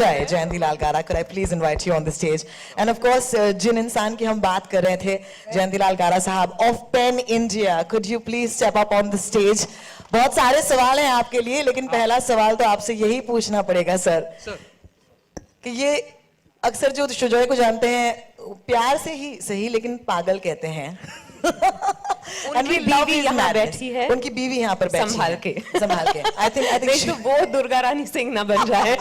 अक्षय जयंतीलाल गारा, could I please invite you on the stage? And of course, जिन इंसान की हम बात कर रहे थे, जयंतीलाल गारा साहब of Pen India, could you please step up on the stage? बहुत सारे सवाल हैं आपके लिए, लेकिन पहला सवाल तो आपसे यही पूछना पड़ेगा सर, कि ये अक्सर जो शुजॉय को जानते हैं प्यार से ही सही लेकिन पागल कहते हैं। उनकी बीवी यहाँ बैठी है, उनकी बीवी यहाँ पर बैठी संभाल के I think नहीं तो वो दुर्गा रानी सिंह ना बन जाए।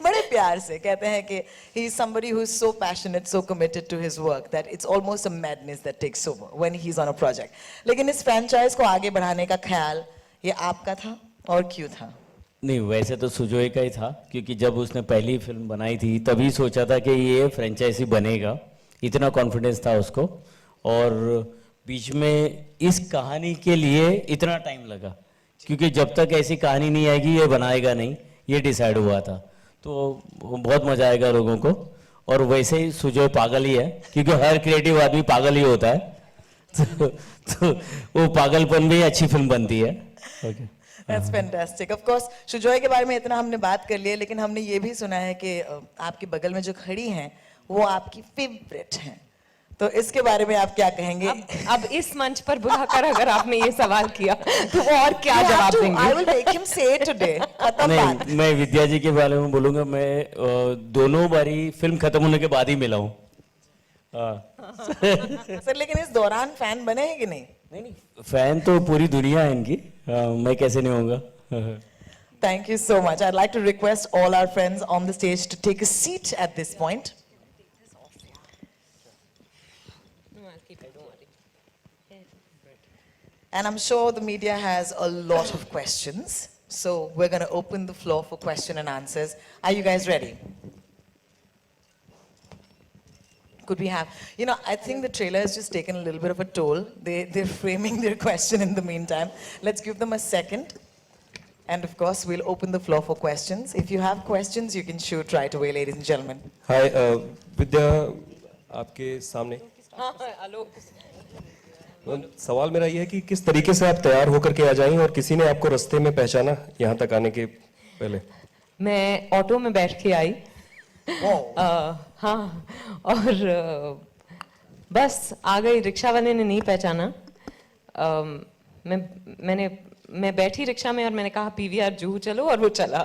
बड़े प्यार से कहते हैं कि he is somebody who is so passionate, so committed to his work that it's almost a madness that takes over when he's on a project. लेकिन इस फ्रेंचाइज को आगे बढ़ाने का ख्याल ये आपका था और क्यों था? नहीं, वैसे तो सुजोय का ही था, क्योंकि जब उसने पहली फिल्म बनाई थी तभी सोचा था कि ये फ्रेंचाइजी बनेगा, इतना कॉन्फिडेंस था उसको। और बीच में इस कहानी के लिए इतना टाइम लगा, क्योंकि जब तक ऐसी कहानी नहीं आएगी ये बनाएगा नहीं, ये डिसाइड हुआ था। तो बहुत मजा आएगा लोगों को। और वैसे ही सुजोय पागल ही है, क्योंकि हर क्रिएटिव आदमी पागल ही होता है। तो वो पागलपन में अच्छी फिल्म बनती है। okay. That's fantastic. Of course, Sujoy के बारे में इतना हमने बात कर लिया, लेकिन हमने ये भी सुना है कि आपके बगल में जो खड़ी हैं वो आपकी फेवरेट हैं, तो इसके बारे में आप क्या कहेंगे? अब इस मंच पर बुलाकर अगर आपने ये सवाल किया तो वो और क्या जवाब देंगे? I will make him say it today. नहीं, मैं विद्या जी के बारे में बोलूंगा। मैं दोनों बारी फिल्म खत्म होने के बाद ही मिला हूँ। सर लेकिन इस दौरान फैन बने हैं कि नहीं? नहीं, फैन तो पूरी दुनिया है इनकी, मैं कैसे नहीं होऊंगा। Thank you so much. I'd like to request all our friends on the stage to take a seat at this point. And I'm sure the media has a lot of questions, so we're going to open the floor for question and answers. Are you guys ready? Could we have, I think the trailer has just taken a little bit of a toll. They're framing their question in the meantime. Let's give them a second. And of course, we'll open the floor for questions. If you have questions, you can shoot right away, ladies and gentlemen. Hi, विद्या आपके सामने। Hello. सवाल मेरा ये है कि किस तरीके से आप तैयार होकर के आ जाएं और किसी ने आपको रास्ते में पहचाना यहाँ तक आने के पहले? मैं ऑटो में बैठ के आई। हाँ, और बस आ गई। रिक्शा वाले ने नहीं पहचाना। मैं बैठी रिक्शा में और मैंने कहा पीवीआर जूहू चलो, और वो चला।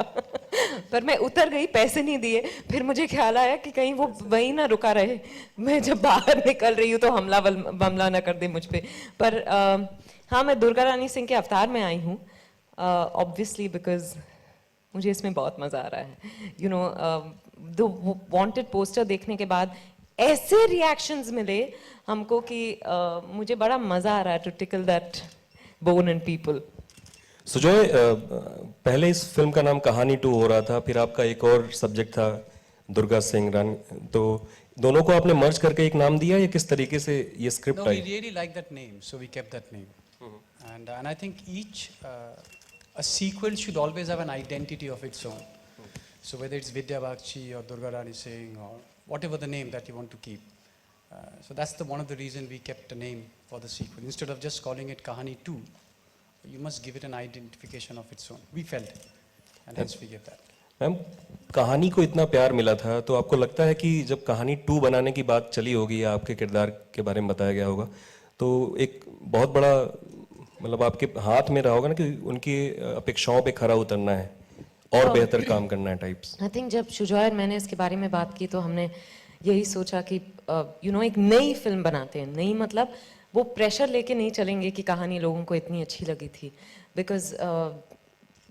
पर मैं उतर गई, पैसे नहीं दिए। फिर मुझे ख्याल आया कि कहीं वो वहीं ना रुका रहे, मैं जब बाहर निकल रही हूँ तो हमला ना कर दे मुझ पे। पर हाँ, मैं दुर्गा रानी सिंह के अवतार में आई हूँ, ऑब्वियसली बिकॉज मुझे इसमें बहुत मजा आ रहा है। द वांटेड पोस्टर देखने के बाद ऐसे रिएक्शंस मिले हमको कि मुझे बड़ा मजा आ रहा है to tickle that bone in people. Sujoy, पहले इस फिल्म का नाम कहानी 2 हो रहा था, फिर आपका एक और सब्जेक्ट था दुर्गा सिंह रानी, तो दोनों को आपने मर्ज करके एक नाम दिया या किस तरीके से ये script I? We really like that name, so we kept that name. And I think each a sequel should always have an identity of its own. So whether it's Vidya Bakshi or Durga Rani Singh or whatever the name that you want to keep. So that's one of the reasons we kept a name for the sequel. Instead of just calling it Kahani 2, you must give it an identification of its own. We felt it, and hence we gave that. Ma'am, कहानी को इतना प्यार मिला था, तो आपको लगता है कि जब कहानी 2 बनाने की बात चली होगी या आपके किरदार के बारे में बताया गया होगा, तो एक बहुत बड़ा मतलब आपके हाथ में रहा होगा ना कि उनकी अपेक्षाओं पे खरा उतरना है और बेहतर काम करना है टाइप्स? आई थिंक जब शुजॉय और मैंने इसके बारे में बात की तो हमने यही सोचा कि एक नई फिल्म बनाते हैं। नई मतलब वो प्रेशर लेके नहीं चलेंगे कि कहानी लोगों को इतनी अच्छी लगी थी, बिकॉज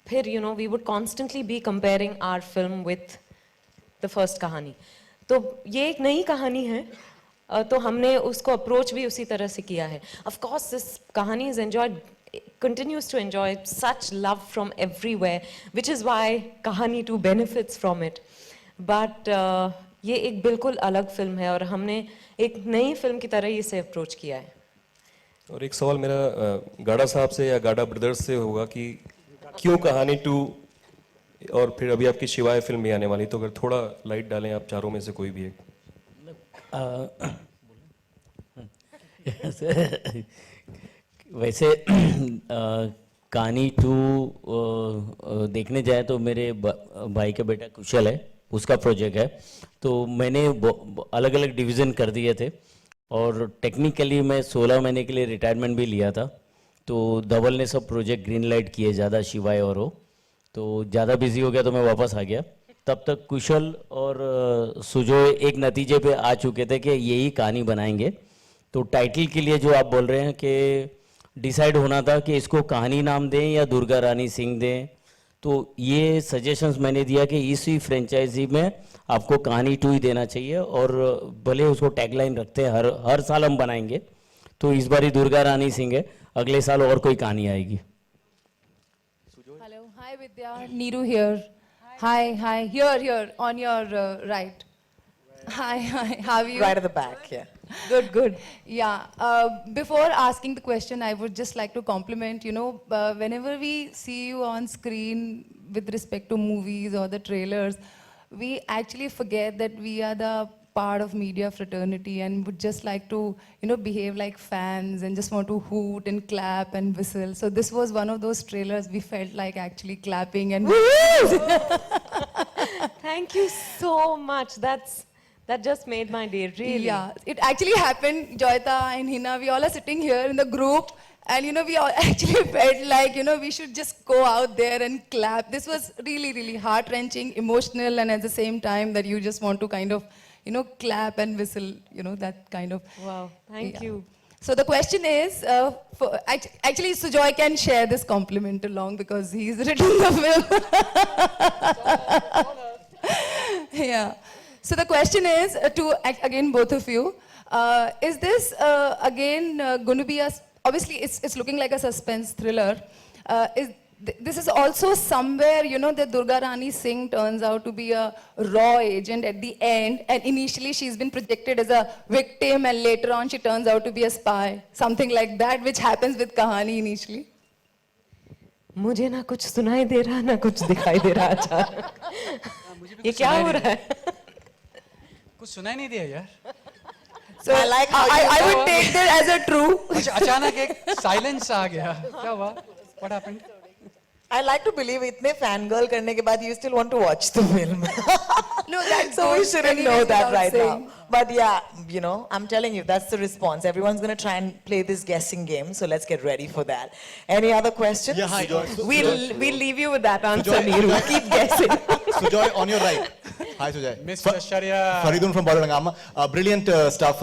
फिर we would constantly be comparing our film with the first Kahaani. तो ये एक नई कहानी है, तो हमने उसको अप्रोच भी उसी तरह से किया है। ऑफ कोर्स दिस कहानी is enjoyed, continues to enjoy such love from everywhere, which is why Kahani 2 benefits from it. But ये एक बिल्कुल अलग फिल्म है और हमने एक नई फिल्म की तरह इसे अप्रोच किया है। और एक सवाल मेरा गाड़ा साहब से या गाड़ा ब्रदर्स से होगा कि क्यों कहानी 2, और फिर अभी आपकी शिवाय फिल्म भी आने वाली, तो अगर थोड़ा लाइट डालें आप चारों में से कोई भी एक। वैसे कहानी 2 देखने जाए तो मेरे भाई का बेटा कुशल है, उसका प्रोजेक्ट है। तो मैंने अलग अलग डिवीज़न कर दिए थे और टेक्निकली मैं 16 महीने के लिए रिटायरमेंट भी लिया था। तो धवल ने सब प्रोजेक्ट ग्रीन लाइट किए, ज़्यादा शिवाय और वो तो ज़्यादा बिजी हो गया तो मैं वापस आ गया। तब तक कुशल और सुजोय एक नतीजे पे आ चुके थे कि यही कहानी बनाएंगे। तो टाइटल के लिए जो आप बोल रहे हैं कि डिसाइड होना था कि इसको कहानी नाम दें या दुर्गा रानी सिंह दें, तो ये सजेशंस मैंने दिया कि इसी फ्रेंचाइजी में आपको कहानी 2 ही देना चाहिए और भले उसको टैगलाइन रखते हैं हर साल हम बनाएंगे। तो इस बार ही दुर्गा रानी सिंह है, अगले साल और कोई कहानी आएगी। Hello, hi Vidya, Neeru here. Hi, here, on your right. Hi, how are you? Right at the back, yeah. Good. Yeah, before asking the question, I would just like to compliment, whenever we see you on screen with respect to movies or the trailers, we actually forget that we are the part of media fraternity and would just like to, behave like fans and just want to hoot and clap and whistle. So this was one of those trailers we felt like actually clapping and Thank you so much. That just made my day, really. Yeah, it actually happened. Joyita and Hina, we all are sitting here in the group, and we all actually felt like we should just go out there and clap. This was really, really heart-wrenching, emotional, and at the same time that you just want to kind of clap and whistle. That kind of. Wow, thank you. So the question is, actually Sujoy can share this compliment along because he's written the film. Yeah. So the question is again both of you, is this again going to be obviously it's looking like a suspense thriller. This is also somewhere that Durga Rani Singh turns out to be a raw agent at the end, and initially she's been projected as a victim and later on she turns out to be a spy, something like that, which happens with Kahani initially. मुझे ना कुछ सुनाई दे रहा ना कुछ दिखाई दे रहा अचानक। ये क्या हो रहा है? कुछ सुनाई नहीं दिया यार। So I like how I would take that as a true. अचानक एक साइलेंस आ गया। क्या हुआ? What happened? I like to believe इतने fangirl करने के बाद you still want to watch the film. No, that's So we good. shouldn't Anyways, know that without right saying. now. But yeah, I'm telling you, that's the response. Everyone's going to try and play this guessing game, so let's get ready for that. Any other questions? Yeah, hi, Joy. We'll leave you with that answer, Sujoy, Neeru. Keep guessing. Sujoy, on your right. Hi, Sujoy. Mr. Sharia. Faridun from Badalangama. Brilliant stuff,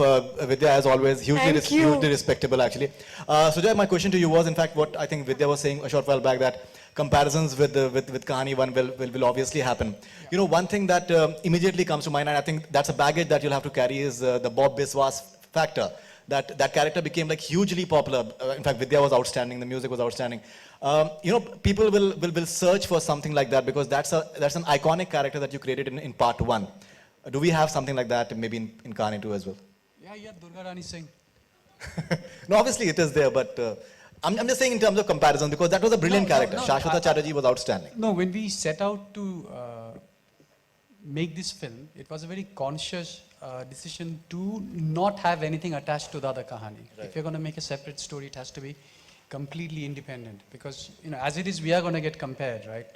Vidya, as always. Thank you. Hugely respectable, actually. Sujoy, my question to you was, in fact, what I think Vidya was saying a short while back, that comparisons with Kahani 1 will obviously happen. One thing that immediately comes to mind, and I think that's a baggage that you'll have to carry, is the Bob Biswas factor. That character became like hugely popular. In fact, Vidya was outstanding. The music was outstanding. People will search for something like that because that's an iconic character that you created in part 1. Do we have something like that maybe in Kahani 2 as well? Yeah, Durga Rani Singh. No, obviously it is there, but I'm just saying in terms of comparison because that was a brilliant character. Shashwata Chatterjee was outstanding. No, when we set out to make this film, it was a very conscious decision to not have anything attached to the other kahani. Right. If you're going to make a separate story, it has to be completely independent because, as it is, we are going to get compared, right?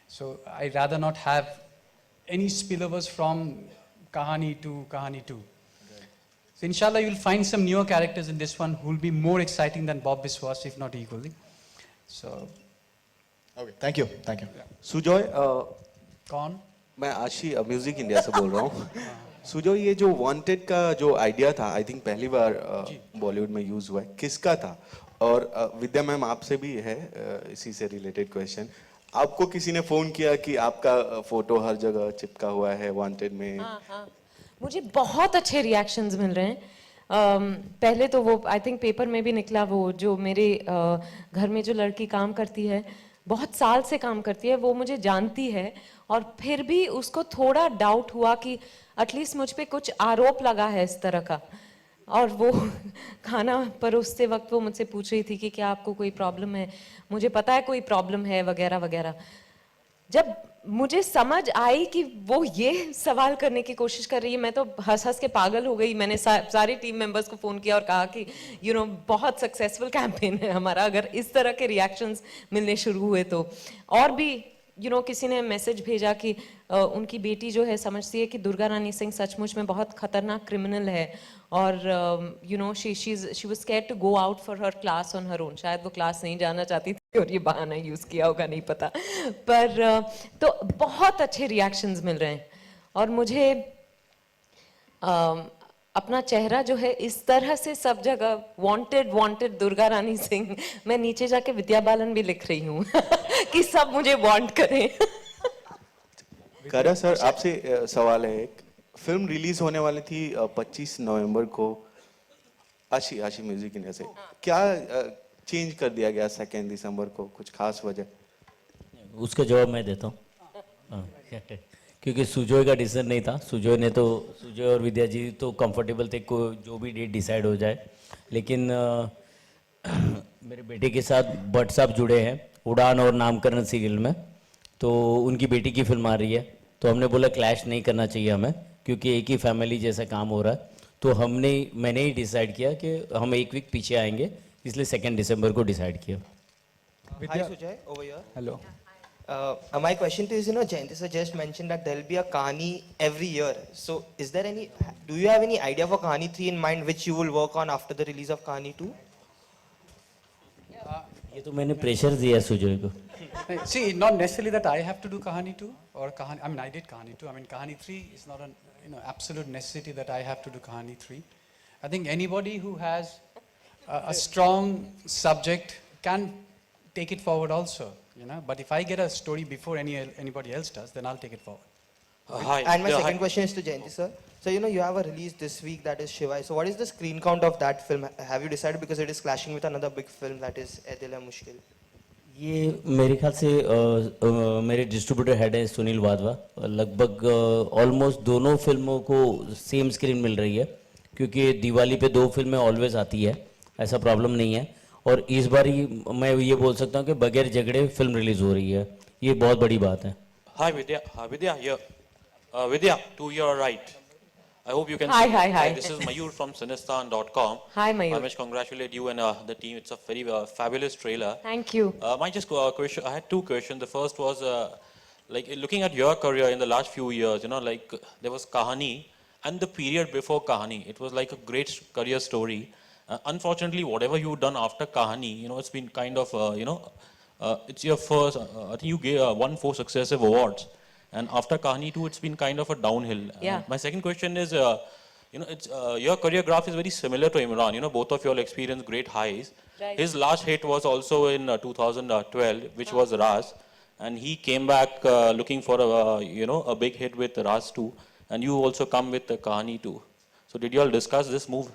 So I'd rather not have any spillovers from Kahani to Kahani 2. So inshallah, you'll find some newer characters in this one who will be more exciting than Bob Biswas, if not equally. So. Okay, thank you. Sujoy कौन? मैं आशी music India से बोल रहा हूँ। सुजॉय, ये जो wanted का जो आइडिया था, आई थिंक पहली बार बॉलीवुड में यूज हुआ है, किसका था? और विद्या मैम आपसे भी है इसी से रिलेटेड क्वेश्चन, आपको किसी ने फोन किया कि आपका फोटो हर जगह चिपका हुआ है वांटेड में? हाँ, मुझे बहुत अच्छे रिएक्शंस मिल रहे हैं। पहले तो वो आई थिंक पेपर में भी निकला, वो जो मेरे घर में जो लड़की काम करती है, बहुत साल से काम करती है, वो मुझे जानती है और फिर भी उसको थोड़ा डाउट हुआ कि एटलीस्ट मुझ पे कुछ आरोप लगा है इस तरह का। और वो खाना परोसते वक्त वो मुझसे पूछ रही थी कि क्या आपको कोई प्रॉब्लम है, मुझे पता है कोई प्रॉब्लम है वगैरह वगैरह। जब मुझे समझ आई कि वो ये सवाल करने की कोशिश कर रही है। मैं तो हंस हंस के पागल हो गई। मैंने सारे टीम मेंबर्स को फ़ोन किया और कहा कि बहुत सक्सेसफुल कैंपेन है हमारा, अगर इस तरह के रिएक्शंस मिलने शुरू हुए तो। और भी किसी ने मैसेज भेजा कि उनकी बेटी जो है समझती है कि दुर्गा रानी सिंह सचमुच में बहुत खतरनाक क्रिमिनल है, और she was scared to go out for her class on her own. शायद वो क्लास नहीं जाना चाहती थी और ये बहाना यूज़ किया होगा, नहीं पता। पर तो बहुत अच्छे रिएक्शंस मिल रहे हैं, और मुझे अपना चेहरा जो है इस तरह से सब जगह वांटेड वांटेड दुर्गा रानी सिंह, मैं नीचे जाके विद्या बालन भी लिख रही हूँ कि सब मुझे वांट करें। कारा सर, आपसे सवाल है एक। फिल्म रिलीज होने वाली थी 25 नवंबर को आशी म्यूजिक इंडिया से, क्या चेंज कर दिया गया 2 दिसंबर को, कुछ खास वजह? उसका जवाब मैं देता हूँ। क्योंकि सुजोय का डिसीजन नहीं था। सुजोय और विद्या जी तो कंफर्टेबल थे को जो भी डेट डिसाइड हो जाए, लेकिन मेरे बेटे के साथ भट्ट साहब जुड़े हैं उड़ान और नामकरण सीरियल में, तो उनकी बेटी की फिल्म आ रही है, तो हमने बोला क्लैश नहीं करना चाहिए हमें, क्योंकि एक ही फैमिली जैसा काम हो रहा है। तो मैंने ही डिसाइड किया कि हम एक वीक पीछे आएंगे, इसलिए 2 दिसंबर को डिसाइड किया। Hi Sujay, over here. Hello. My question to you is, Jayanti sir just mentioned that there'll be a Kahani every year. So, do you have any idea for Kahani 3 in mind, which you will work on after the release of Kahani 2? ये तो मैंने pressure दिया सुजोय को। See, not necessarily that I have to do Kahani 2 or Kahani. I mean, I did Kahani 2. I mean, Kahani 3 is not an absolute necessity that I have to do Kahani 3. I think anybody who has a strong subject can take it forward also. But if I get a story before anybody else does, then I'll take it forward. Hi. And my second question is to Jayanti sir. So, you have a release this week that is Shivai. So, what is the screen count of that film? Have you decided, because it is clashing with another big film that is Ae Dil Hai Mushkil? ये मेरे ख्याल से मेरे distributor head है सुनील वाधवा, लगभग almost दोनों फिल्मों को सेम स्क्रीन मिल रही है, क्योंकि दिवाली पे 2 फिल्में ऑलवेज आती है, ऐसा प्रॉब्लम नहीं है। और इस बार ही मैं ये बोल सकता हूँ कि बगैर झगड़े फिल्म रिलीज हो रही है, ये बहुत बड़ी बात है। Hi Vidya, Vidya here. Vidya, to your right. I hope you can Hi, see. hi, hi. This is Mayur from Cinestan.com. Hi, Mayur. I must congratulate you and the team. It's a very fabulous trailer. Thank you. My just question. I had 2 questions. The first was like looking at your career in the last few years. Like there was Kahani and the period before Kahani. It was like a great career story. Unfortunately, whatever you've done after Kahani, it's been kind of it's your first. I think you won 4 successive awards. And after Kahani 2, it's been kind of a downhill. Yeah. My second question is, it's your career graph is very similar to Imran. Both of you all experienced great highs. Right. His last hit was also in 2012, which was Raz, and he came back looking for a big hit with Raz 2, and you also come with Kahani 2. So did you all discuss this move?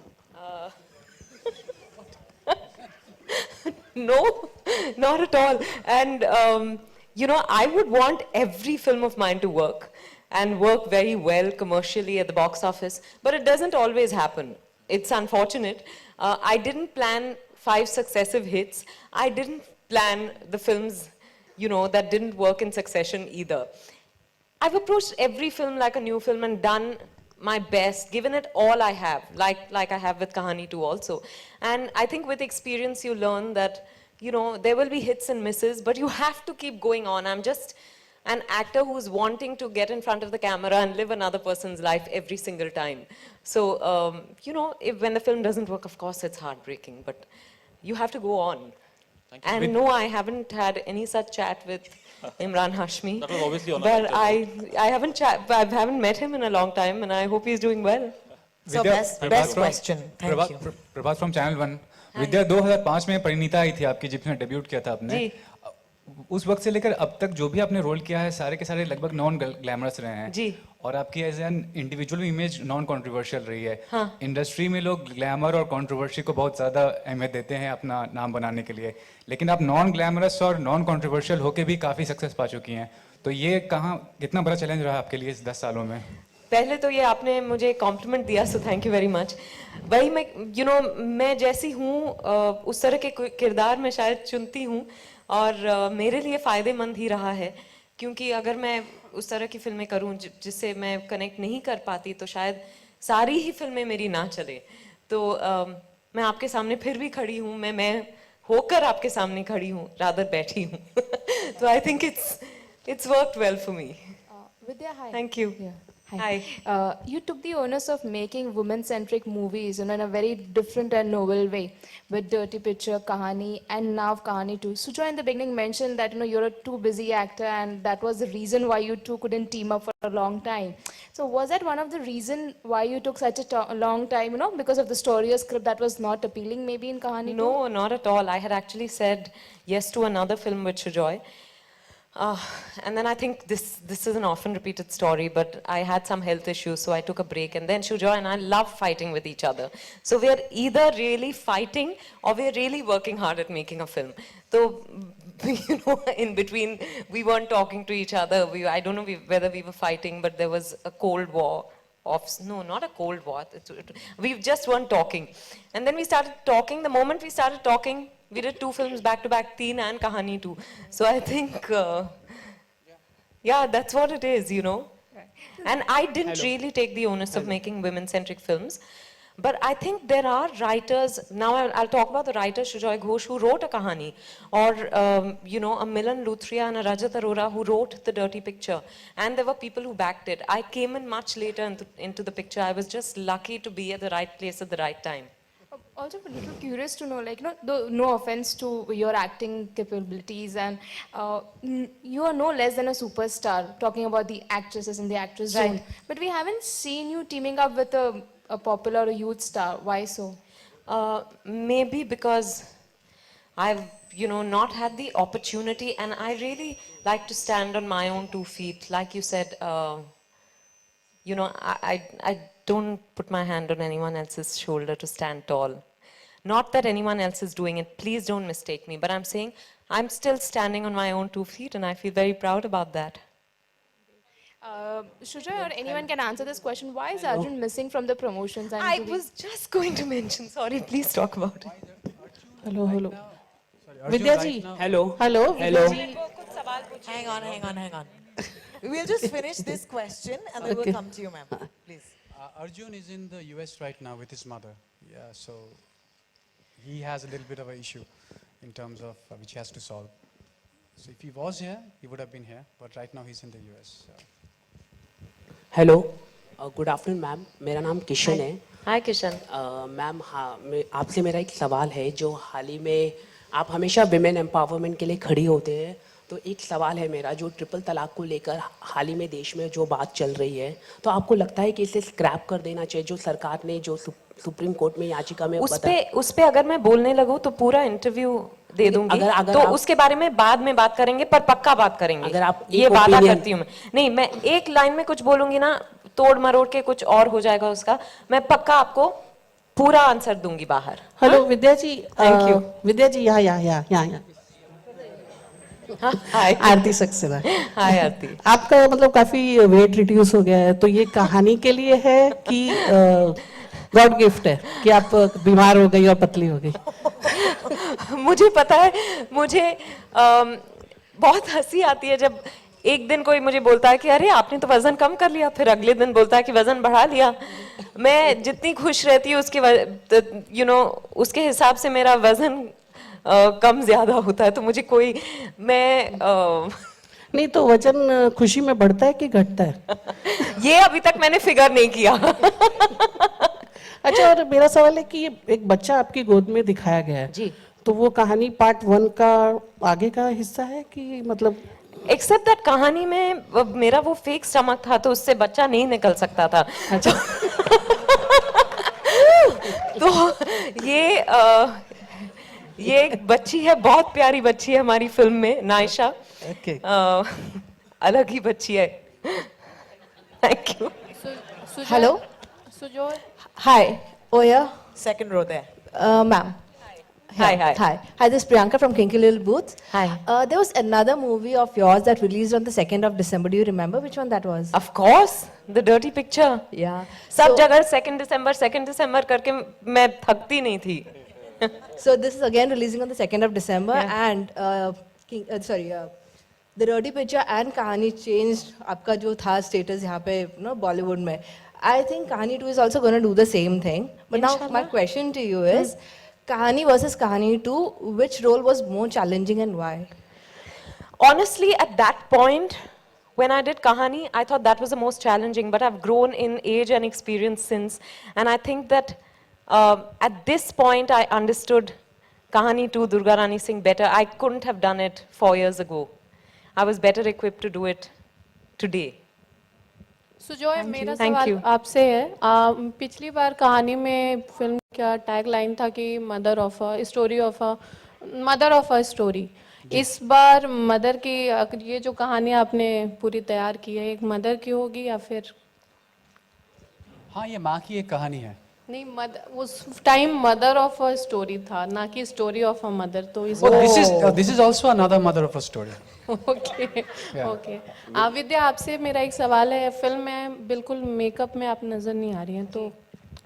No, not at all. And I would want every film of mine to work and work very well commercially at the box office, but it doesn't always happen. It's unfortunate. I didn't plan 5 successive hits. I didn't plan the films, that didn't work in succession either. I've approached every film like a new film and done my best, given it all I have, like I have with Kahani 2 also. And I think with experience you learn that, there will be hits and misses, but you have to keep going on. I'm just an actor who's wanting to get in front of the camera and live another person's life every single time. So, when the film doesn't work, of course it's heartbreaking, but you have to go on. And no, I haven't had any such chat with Imran Hashmi. That was obviously on But I haven't met him in a long time, and I hope he's doing well. So best question. Thank you. Prabhat from channel 1. विद्या 2005 में परिणीता आई थी आपकी, जिसमें debut किया था आपने. जी. उस वक्त से लेकर अब तक जो भी आपने रोल किया है, सारे के सारे लगभग नॉन ग्लैमरस रहे हैं. जी. और आपकी as an individual image non controversial रही है. हाँ. इंडस्ट्री में लोग ग्लैमर और कंट्रोवर्सी को बहुत ज़्यादा अहमियत देते हैं अपना नाम बनाने के लिए, लेकिन आप नॉन ग्लैमरस और नॉन कंट्रोवर्शियल होके भी काफ़ी सक्सेस पा चुकी हैं. तो ये कितना बड़ा चैलेंज रहा आपके लिए इस 10 सालों में? पहले तो ये आपने मुझे कॉम्प्लीमेंट दिया, so thank you very much. वही मैं जैसी हूँ उस तरह के किरदार में शायद चुनती हूँ, और मेरे लिए फ़ायदेमंद ही रहा है, क्योंकि अगर मैं उस तरह की फिल्में करूं जिससे मैं कनेक्ट नहीं कर पाती तो शायद सारी ही फिल्में मेरी ना चले। तो मैं आपके सामने फिर भी खड़ी हूँ, मैं होकर आपके सामने खड़ी हूँ, रादर बैठी हूँ। तो I think it's worked well for me. Vidya, hi. Thank you. Yeah. Hi. You took the onus of making women-centric movies, in a very different and novel way, with Dirty Picture, Kahani, and now Kahani too. Sujoy in the beginning mentioned that you're a too busy actor, and that was the reason why you two couldn't team up for a long time. So was that one of the reason why you took such a long time? Because of the story or script that was not appealing, maybe in Kahani too? No, not at all. I had actually said yes to another film with Sujoy. And then I think this is an often repeated story, but I had some health issues, so I took a break. And then Sujoy and I love fighting with each other. So we are either really fighting or we are really working hard at making a film. So, in between, we weren't talking to each other. I don't know whether we were fighting, but there was a cold war. No, not a cold war. We just weren't talking. And then we started talking. The moment we started talking, we did 2 films back to back, Teen and Kahani too. So I think, yeah, that's what it is, And I didn't really take the onus of making women-centric films. But I think there are writers, now I'll talk about the writer Sujoy Ghosh who wrote a Kahani, or, a Milan Luthria and a Rajat Arora who wrote The Dirty Picture. And there were people who backed it. I came in much later into the picture. I was just lucky to be at the right place at the right time. Also, a little curious to know, though no offense to your acting capabilities, and you are no less than a superstar, talking about the actresses in the actress zone. But we haven't seen you teaming up with a popular youth star. Why so? Maybe because I've, not had the opportunity, and I really like to stand on my own 2 feet. Like you said, I don't put my hand on anyone else's shoulder to stand tall. Not that anyone else is doing it. Please don't mistake me. But I'm saying I'm still standing on my own 2 feet, and I feel very proud about that. Sujoy or anyone can answer this question. Why is Arjun missing from the promotions? I was just going to mention. Sorry, please talk about it. Hello. Arjun, Vidya right ji. now- Hello. Hang on. We'll just finish this question and then we'll come to you, ma'am. Please. Arjun is in the US right now with his mother. Yeah, so he has a little bit of an issue in terms of which he has to solve. So if he was here, he would have been here, but right now he's in the US. So. Hello good afternoon ma'am, मेरा नाम किशन है। Hi, Kishan. Ma'am हाँ, आपसे मेरा एक सवाल है। जो हाल ही में आप हमेशा विमेन एम्पावरमेंट के लिए खड़ी होते हैं, तो एक सवाल है मेरा, जो ट्रिपल तलाक को लेकर हाल ही में देश में जो बात चल रही है, तो आपको लगता है कि इसे स्क्रैप कर देना चाहिए? जो सरकार ने जो सुप्रीम कोर्ट में याचिका में उस पे अगर मैं बोलने लगूं तो पूरा इंटरव्यू दे दूंगी। तो उसके बारे में बाद में बात करेंगे, पर पक्का बात करेंगे। अगर आप ये वादा करती हूँ मैं। नहीं, मैं एक लाइन में कुछ बोलूंगी ना, तोड़ मरोड़ के कुछ और हो जाएगा उसका। मैं पक्का आपको पूरा आंसर दूंगी बाहर। Hello Vidya ji. Thank you. Vidya ji यहाँ हाय आरती सक्सेना। हाय आरती। आपका मतलब काफी वेट रिड्यूस हो गया है, तो ये कहानी के लिए है कि गॉड गिफ्ट है कि आप बीमार हो गई और पतली हो गई? मुझे पता है, मुझे बहुत हंसी आती है जब एक दिन कोई मुझे बोलता है कि अरे आपने तो वजन कम कर लिया, फिर अगले दिन बोलता है कि वजन बढ़ा लिया। मैं जितनी खुश रहती हूँ उसके हिसाब से मेरा वजन कम ज्यादा होता है। तो मुझे कोई नहीं, तो वजन खुशी में बढ़ता है कि घटता है? ये अभी तक मैंने फिगर नहीं किया। अच्छा, और मेरा सवाल है कि ये एक बच्चा आपकी गोद में दिखाया गया है जी, तो वो कहानी पार्ट 1 का आगे का हिस्सा है कि मतलब? एक्सेप्ट दैट कहानी में मेरा वो फेक स्टमक था, तो उससे बच्चा नहीं निकल सकता था। अच्छा। तो ये एक बच्ची है, बहुत प्यारी बच्ची है हमारी फिल्म में, नायशा। अलग ही बच्ची है। Thank you. Hello. Sujoy. Hi. Oya. Second row there. Ma'am. Hi. Hi, this is Priyanka from Kinky Little Boots. Hi. There was another movie of yours that released on the 2nd of December. Do you remember which one that was? Of course, The Dirty Picture. Yeah. सब जगह 2nd December करके मैं थकती नहीं थी। So this is again releasing on the 2nd of December, Yeah. and the Dirty Picture and Kahani changed आपका जो था status यहाँ पे Bollywood में. I think Kahani 2 is also going to do the same thing. But now my question to you is, Kahani versus Kahani 2, which role was more challenging and why? Honestly, at that point, when I did Kahani, I thought that was the most challenging, but I've grown in age and experience since. And I think that at this point, I understood Kahani 2, Durga Rani Singh better. I couldn't have done it 4 years ago. I was better equipped to do it today. Sujoy मेरा Thank सवाल you. आपसे है पिछली बार कहानी में film का tag line था कि mother of a story of a mother of a story इस बार मदर की ये जो कहानी आपने पूरी तैयार की है एक मदर की होगी या फिर हाँ ये माँ की एक कहानी है नहीं उस time mother of a story था ना कि स्टोरी ऑफ अ मदर तो इस this is also another mother of a story okay okay Vidya आपसे मेरा एक सवाल है फिल्म में बिल्कुल मेकअप में आप नजर नहीं आ रही हैं तो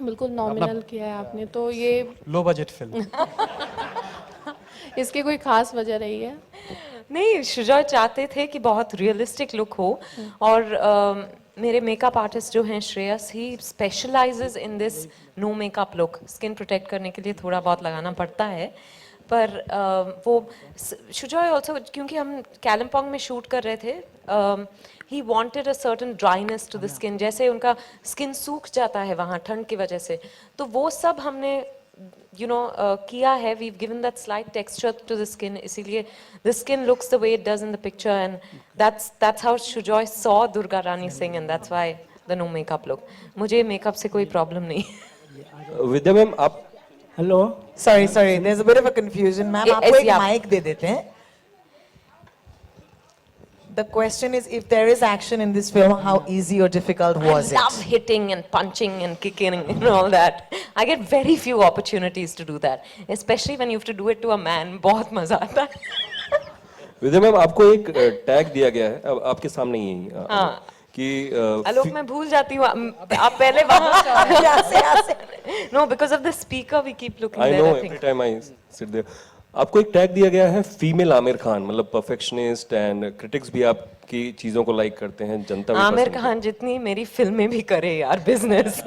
बिल्कुल नॉमिनल किया है आपने तो ये लो बजट फिल्म इसकी कोई खास वजह रही है नहीं शुजा चाहते थे कि बहुत रियलिस्टिक लुक हो और मेरे मेकअप आर्टिस्ट जो हैं Shreyas he specializes in this no makeup look skin protect करने के लिए थोड़ा बहुत लगाना पड़ता है पर वो शुजॉय ऑल्सो क्योंकि हम कैलमपोंग में शूट कर रहे थे he wanted a certain dryness to the skin जैसे उनका स्किन सूख जाता है वहाँ ठंड की वजह से तो वो सब हमने किया है we given that slight texture to the skin इसीलिए the skin looks the way it does in the picture and that's how Sujoy saw Durga Rani Singh and that's why the no makeup look मुझे मेकअप से कोई प्रॉब्लम नहीं Vidya ma'am आप hello sorry there's a bit of a confusion ma'am आपको एक mic दे देते हैं The question is, if there is action in this film, how easy or difficult was it? I love hitting and punching and kicking and all that. I get very few opportunities to do that, especially when you have to do it to a man. बहुत मजा आता है. विद्या ma'am आपको एक tag दिया गया है अब आपके सामने ही हाँ. कि आलोक मैं भूल जाती हूँ आप पहले वहाँ यहाँ से No, because of the speaker we keep looking I there. know I think. every time I sit there. आपको एक टैग दिया गया है फीमेल आमिर खान मतलब परफेक्शनिस्ट एंड क्रिटिक्स भी आपकी चीजों को लाइक करते हैं जनता भी आमिर पसंद खान जितनी मेरी फिल्में भी करे यार बिजनेस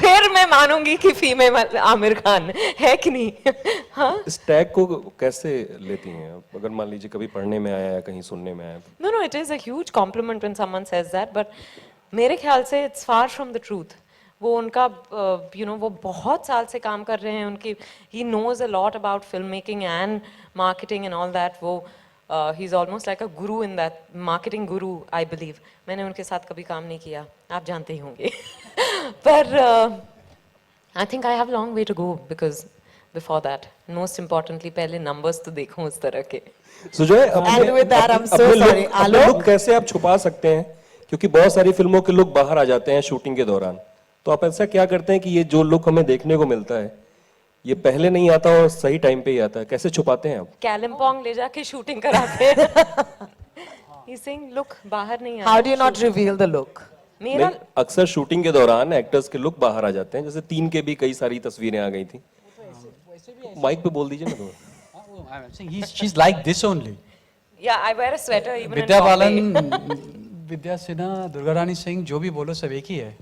फिर मैं मानूंगी कि फीमेल आमिर खान है कि नहीं हाँ इस टैग को कैसे लेती हैं आप अगर मान लीजिए कभी पढ़ने में आया या कहीं सुनने में आया No, it is a huge compliment when someone says that, but मेरे ख्याल से it's far from the truth. वो उनका वो बहुत साल से काम कर रहे हैं उनकी he knows a lot about filmmaking and marketing and all that. वो he's almost like a guru in that marketing guru, I believe. मैंने उनके साथ कभी काम नहीं किया, आप जानते ही होंगे. पर I think I have a long way to go because before that, most importantly, पहले numbers तो देखूं उस तरह के. Sujoy And with that, I'm so sorry. अपने लुक कैसे आप छुपा सकते हैं क्योंकि बहुत सारी फिल्मों के लुक बाहर आ जाते हैं शूटिंग के दौरान तो आप ऐसा क्या करते हैं कि ये जो लुक हमें देखने को मिलता है ये पहले नहीं आता और सही टाइम पे ही आता है कैसे छुपाते हैं आप कैलमपोंग ले जाके शूटिंग कराते हैं He's saying look बाहर नहीं आता How do you not reveal the look? मेरा नहीं, अक्सर शूटिंग के दौरान एक्टर्स के लुक बाहर आ जाते हैं जैसे 3 के भी कई सारी तस्वीरें आ गई थी माइक पे बोल दीजिए ना तो she's like this only Yeah, I wear a sweater even Vidya in Balan Bombay. Vidya Sinha Durga Rani Singh जो भी बोलो सब एक ही है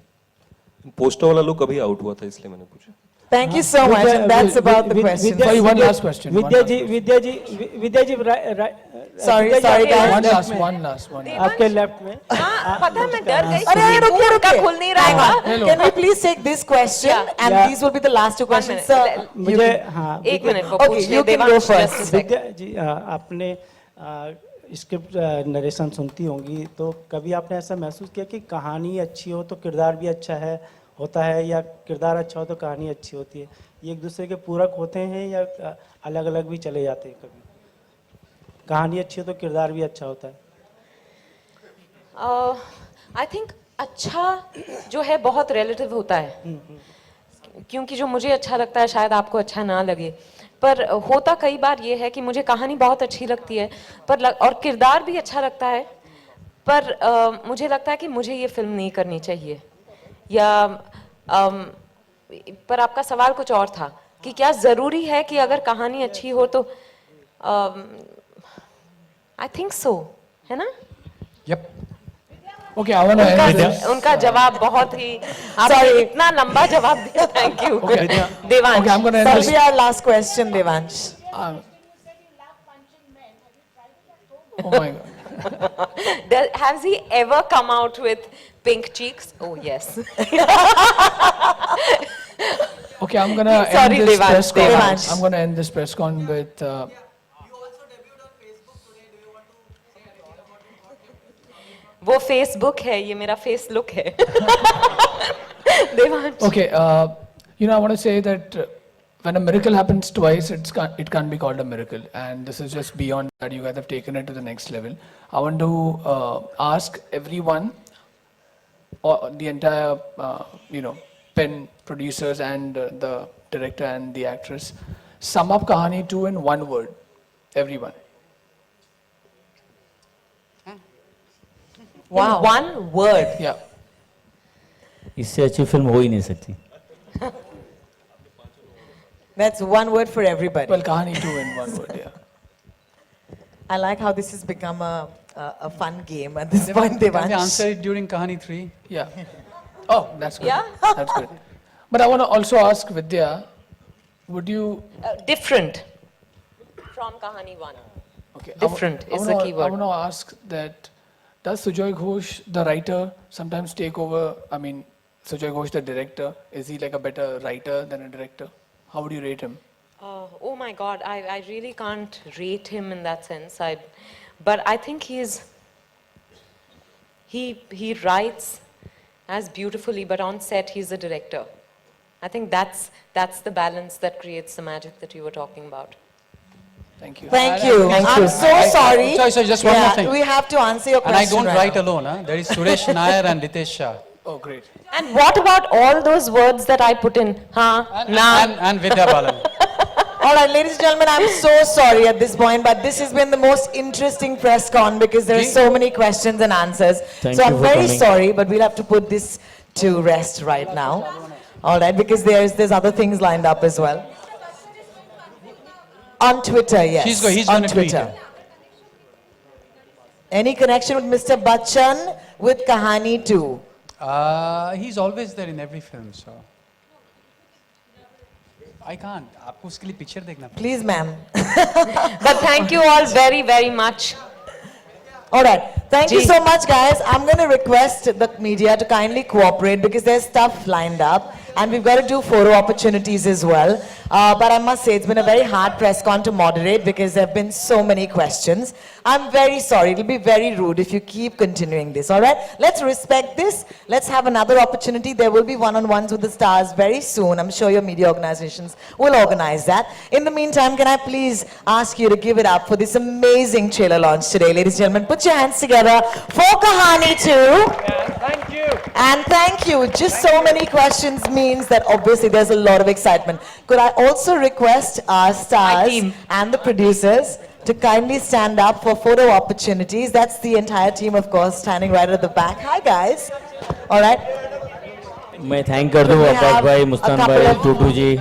पोस्टर वाला लुक अभी आउट हुआ था इसलिए मैंने पूछा Thank you so much, and that's about the question. Sorry, one last question. Vidya ji Sorry, guys. One last one. आपके लेफ्ट में हाँ, पता है मैं डर गई अरे रुकिए उनका रुकिए खुल नहीं रहेगा Can we please take this question and these will be the last two questions, sir? मुझे हाँ एक मिनट को Okay, पूछ you ले can go Devansh first. just a sec. विद्या जी आपने स्क्रिप्ट नरेशन सुनती होंगी तो कभी आपने ऐसा महसूस किया कि कहानी अच्छी हो तो किरदार भी अच्छा है होता है या किरदार अच्छा हो तो कहानी अच्छी होती है ये एक दूसरे के पूरक होते हैं या अलग अलग भी चले जाते हैं कभी कहानी अच्छी हो तो किरदार भी अच्छा होता है आई थिंक अच्छा जो है बहुत रिलेटिव होता है क्योंकि जो मुझे अच्छा लगता है शायद आपको अच्छा ना लगे पर होता कई बार ये है कि मुझे कहानी बहुत अच्छी लगती है और किरदार भी अच्छा लगता है पर मुझे लगता है कि मुझे ये फिल्म नहीं करनी चाहिए या पर आपका सवाल कुछ और था कि क्या ज़रूरी है कि अगर कहानी अच्छी हो तो आई थिंक सो है ना? Yep. Okay, I want to end this. उनका जवाब बहुत ही आपने इतना लंबा जवाब दिया. Thank you. Okay. Devansh. Okay, I'm going to end That'll this. be our last question, Devansh. Oh my God. Has he ever come out with pink cheeks? Oh yes. Okay, I'm going to Sorry, end this Devansh, press con. Devansh. I'm going to end this press con with. वो Facebook है, ये मेरा face look है. Devansh. Okay, you know, I want to say that when a miracle happens twice, it can't be called a miracle, and this is just beyond that. You guys have taken it to the next level. I want to ask everyone, or the entire, pen producers and the director and the actress, sum up Kahani 2 in one word. Everyone. Wow. In one word. Yeah. इससे अच्छी film हो ही नहीं सकती. That's one word for everybody. Well, Kahani 2 in one word, yeah. I like how this has become a fun game at this point, Can we Devansh. answer it during Kahani 3? Yeah. Oh, that's good. Yeah? That's good. But I want to also ask Vidya, would you... Different from Kahani 1. Okay. Different is the key I word. want to ask that, does Sujoy Ghosh, the writer, sometimes take over? I mean, Sujoy Ghosh, the director, is he like a better writer than a director? How would you rate him? Oh my God, I really can't rate him in that sense. But I think he writes as beautifully, but on set he's a director. I think that's the balance that creates the magic that you were talking about. Thank you. Thank you. Thank I'm you. so sorry. Sorry, just one more thing. We have to answer your And I question don't right write now. alone. Huh? There is Suresh Nair and Ritesh Shah. Oh, great. And what about all those words that I put in? And Vidya Balan. All right, ladies and gentlemen, I'm so sorry at this point, but this has been the most interesting press con because there are so many questions and answers. Thank So you I'm for very coming. sorry, but we'll have to put this to rest right now. All right, because there's other things lined up as well. On Twitter, yes. He's on going to tweet Twitter. it. Any connection with Mr. Bachchan with Kahani 2? He's always there in every film, so I can't. आपको उसके लिए picture देखना पड़ेगा. Please, ma'am. But thank you all very, very much. All right. Thank you Ji. so much, guys. I'm going to request the media to kindly cooperate because there's stuff lined up. And we've got to do photo opportunities as well. But I must say, it's been a very hard press con to moderate because there have been so many questions. I'm very sorry. It'll be very rude if you keep continuing this, all right? Let's respect this. Let's have another opportunity. There will be one-on-ones with the stars very soon. I'm sure your media organizations will organize that. In the meantime, can I please ask you to give it up for this amazing trailer launch today, ladies and gentlemen. Put your hands together for Kahani 2. Thank you. And thank you. Just so many questions means that obviously there's a lot of excitement. Could I also request our stars and the producers to kindly stand up for photo opportunities? That's the entire team, of course, standing right at the back. Hi, guys. All right. मैं thank कर दूँ We Abbas have भाई, a Mustan couple भाई, of- Tutu ji.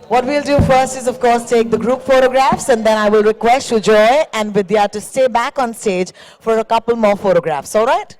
What we'll do first is, of course, take the group photographs, and then I will request Sujoy and Vidya to stay back on stage for a couple more photographs. All right?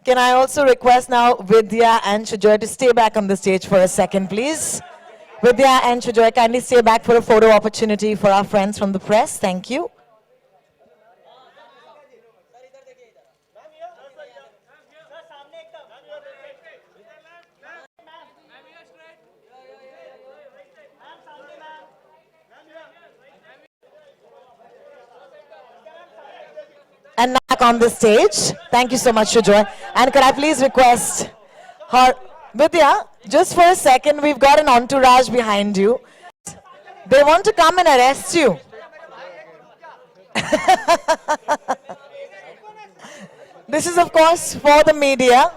Can I also request now Vidya and Sujoy to stay back on the stage for a second, please? Vidya and Sujoy, kindly stay back for a photo opportunity for our friends from the press. Thank you. And back on the stage. Thank you so much, Sujoy. And could I please request her, Vidya, just for a second, we've got an entourage behind you. They want to come and arrest you. This is, of course, for the media.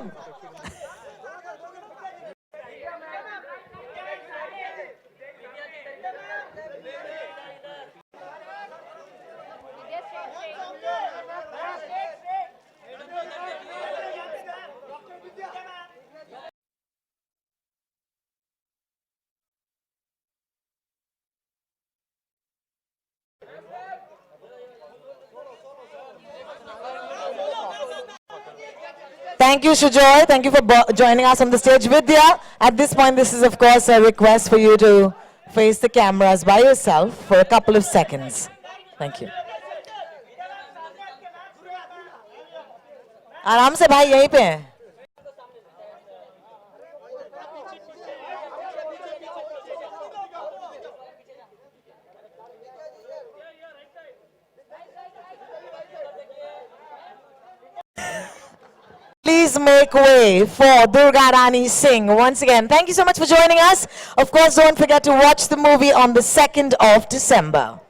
Thank you, Sujoy. Thank you for joining us on the stage. Vidya, at this point, this is, of course, a request for you to face the cameras by yourself for a couple of seconds. Thank you. आराम से भाई यहीं पे हैं. Please make way for Durga Rani Singh once again. Thank you so much for joining us. Of course, don't forget to watch the movie on the 2nd of December.